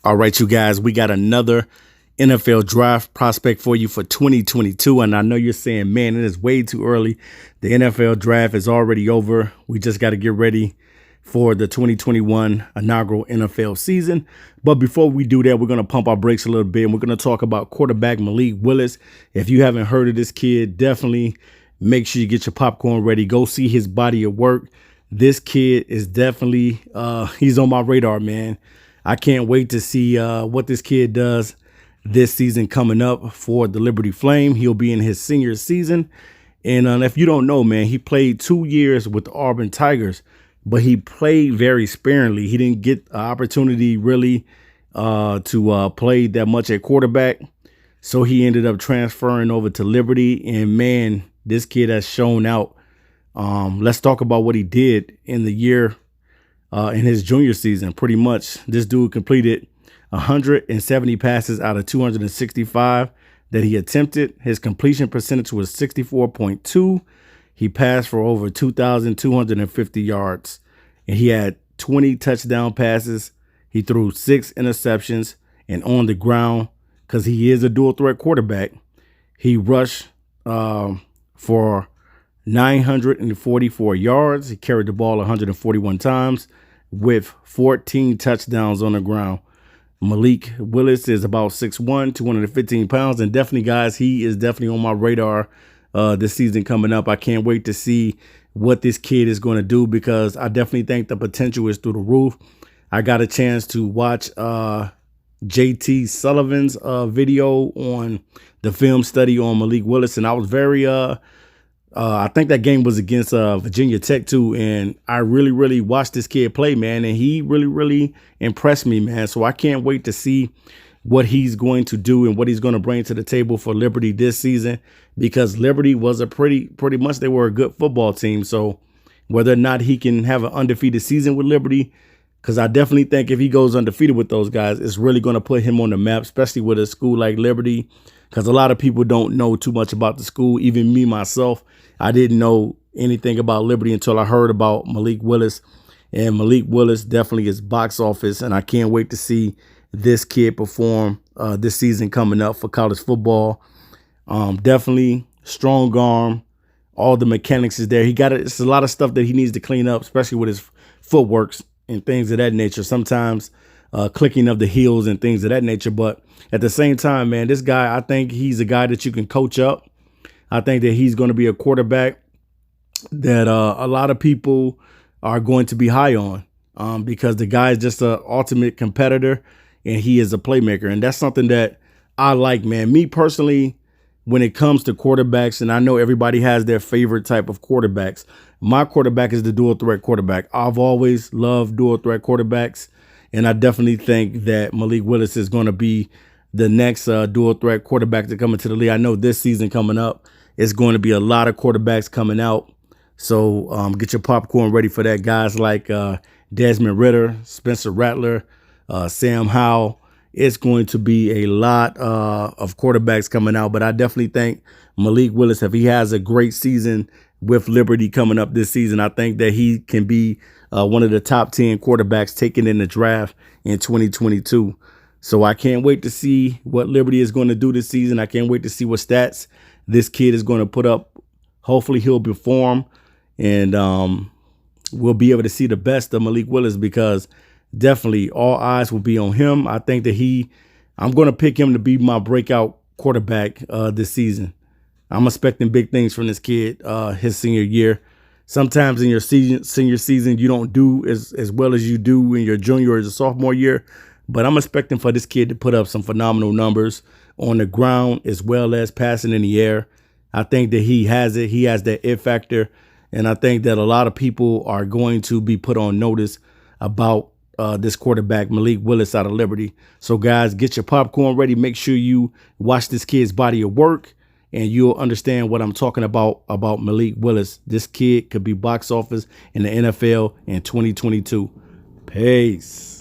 All right, you guys, we got another NFL draft prospect for you for 2022. And I know you're saying, man, it is way too early. The NFL draft is already over. We just got to get ready for the 2021 inaugural NFL season. But before we do that, we're going to pump our brakes a little bit. And we're going to talk about quarterback Malik Willis. If you haven't heard of this kid, definitely make sure you get your popcorn ready. Go see his body of work. This kid is definitely, he's on my radar, man. I can't wait to see what this kid does this season coming up for the Liberty Flame. He'll be in his senior season. And if you don't know, man, he played 2 years with the Auburn Tigers, but he played very sparingly. He didn't get an opportunity really to play that much at quarterback. So he ended up transferring over to Liberty. And, man, this kid has shown out. Let's talk about what he did in the year in his junior season. Pretty much this dude completed 170 passes out of 265 that he attempted. His completion percentage was 64.2. He passed for over 2,250 yards, and he had 20 touchdown passes. He threw 6 interceptions, and on the ground, because he is a dual threat quarterback, he rushed for 944 yards. He carried the ball 141 times with 14 touchdowns on the ground. Malik Willis is about 6'1", 215 pounds. And definitely, guys, he is definitely on my radar this season coming up. I can't wait to see what this kid is going to do, because I definitely think the potential is through the roof. I got a chance to watch JT Sullivan's video on the film study on Malik Willis, and I was very I think that game was against Virginia Tech too, and I really watched this kid play, man, and he really impressed me, man. So I can't wait to see what he's going to do and what he's going to bring to the table for Liberty this season, because Liberty was a pretty much they were a good football team. So whether or not he can have an undefeated season with Liberty, because I definitely think if he goes undefeated with those guys, it's really going to put him on the map, especially with a school like Liberty, because a lot of people don't know too much about the school. Even me, myself, I didn't know anything about Liberty until I heard about Malik Willis. And Malik Willis definitely is box office, and I can't wait to see this kid perform this season coming up for college football. Definitely strong arm. All the mechanics is there. It's a lot of stuff that he needs to clean up, especially with his footworks and things of that nature. Sometimes clicking of the heels and things of that nature. But at the same time, man, this guy, I think he's a guy that you can coach up. I think that he's going to be a quarterback that a lot of people are going to be high on because the guy is just an ultimate competitor, and he is a playmaker. And that's something that I like, man. Me personally, when it comes to quarterbacks, and I know everybody has their favorite type of quarterbacks, my quarterback is the dual threat quarterback. I've always loved dual threat quarterbacks, and I definitely think that Malik Willis is going to be the next dual threat quarterback to come into the league. I know this season coming up, it's going to be a lot of quarterbacks coming out. So get your popcorn ready for that. Guys like Desmond Ridder, Spencer Rattler, Sam Howell. It's going to be a lot of quarterbacks coming out. But I definitely think Malik Willis, if he has a great season with Liberty coming up this season, I think that he can be one of the top 10 quarterbacks taken in the draft in 2022. So I can't wait to see what Liberty is going to do this season. I can't wait to see what stats this kid is going to put up. Hopefully he'll perform, and we'll be able to see the best of Malik Willis, because definitely all eyes will be on him. I think that I'm going to pick him to be my breakout quarterback this season. I'm expecting big things from this kid his senior year. Sometimes in your senior season, you don't do as well as you do in your junior or your sophomore year. But I'm expecting for this kid to put up some phenomenal numbers on the ground as well as passing in the air. I think that he has it. He has that it factor. And I think that a lot of people are going to be put on notice about this quarterback, Malik Willis, out of Liberty. So, guys, get your popcorn ready. Make sure you watch this kid's body of work, and you'll understand what I'm talking about Malik Willis. This kid could be box office in the NFL in 2022. Peace.